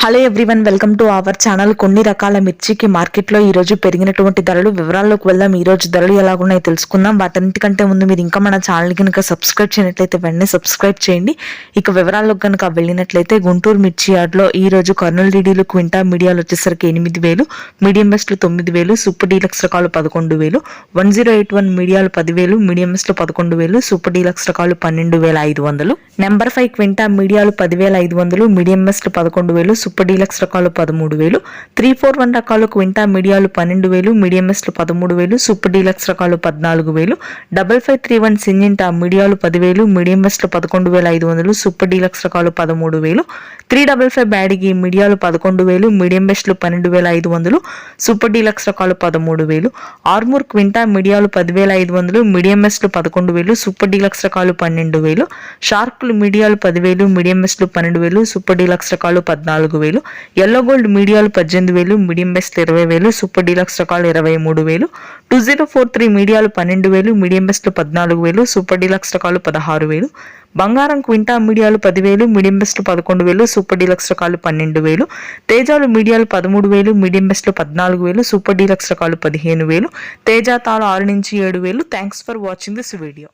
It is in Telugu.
Hello everyone, welcome to our channel. కొన్ని రకాల మిర్చికి మార్కెట్లో ఈ రోజు పెరిగినటువంటి ధరలు వివరాల్లోకి వెళ్దాం. ఈ రోజు ధరలు ఎలాగున్నాయో తెలుసుకుందాం. వాటన్నిటికంటే ముందు మీరు ఇంకా మన ఛానల్ కనుక సబ్స్క్రైబ్ చేయనట్లయితే వెంటనే సబ్స్క్రైబ్ చేయండి. ఇక వివరాల్లోకి కనుక వెళ్ళినట్లయితే గుంటూరు మిర్చి యార్డ్లో ఈ రోజు కర్నూలు డీడీలు క్వింటా మీడియాలు వచ్చేసరికి 8,000, మీడియం బెస్ట్లు 9,000, సూపర్ డీలక్స్ రకాలు 11,000, 1081 మీడియాలు 10,000, మీడియం బెస్ట్లు 11,000, సూపర్ డీలక్స్ రకాలు 12,500, నెంబర్ 5 క్వింటా మీడియాలు 10,500, మీడియం బెస్ట్లు 11,000, సూపర్ డీలక్స్ రకాలు 13,000, 341 రకాలు క్వింటా మీడియాలు 12,000, మీడియం బెస్ట్లు 13,000, సూపర్ డీలక్స్ రకాలు 14,000, 5531 సింజింటా మీడియాలు 10,000, మీడియం బెస్ట్లు 11,500, సూపర్ డీలక్స్ రకాలు 13,000, 355 బ్యాడిగి మీడియాలు 11,000, మీడియం బెస్ట్లు 12,500, సూపర్ డీలక్స్ రకాలు 13,000, ఆర్మూర్ క్వింటా మీడియాలు 10,500, మీడియం బెస్ట్లు 11,000, సూపర్ డీలక్స్ రకాలు 12,000, షార్కులు మీడియాలు 10,000, మీడియం బెస్ట్లు 12,000, సూపర్ డీలక్స్ రకాలు 14,000, ఎల్లో గోల్డ్ మీడియాలు 18,000, మీడియం బెస్ట్లు 20,000, సూపర్ డీలక్స్ రకాలు 23,000, 2043 మీడియాలు 12,000, మీడియం బెస్ట్లు 14,000, సూపర్ డీలక్స్ రకాలు 16,000, బంగారం క్వింటా మీడియాలు 10,000, మీడియం బెస్ట్లు 11,000, సూపర్ డీలక్స్ రకాలు 12,000, తేజాలు మీడియాలు 13,000, మీడియం బెస్ట్లు 14,000, సూపర్ డీలక్స్ రకాలు 15,000, తేజా తాలు 6 నుంచి 7,000. Thanks for watching this video.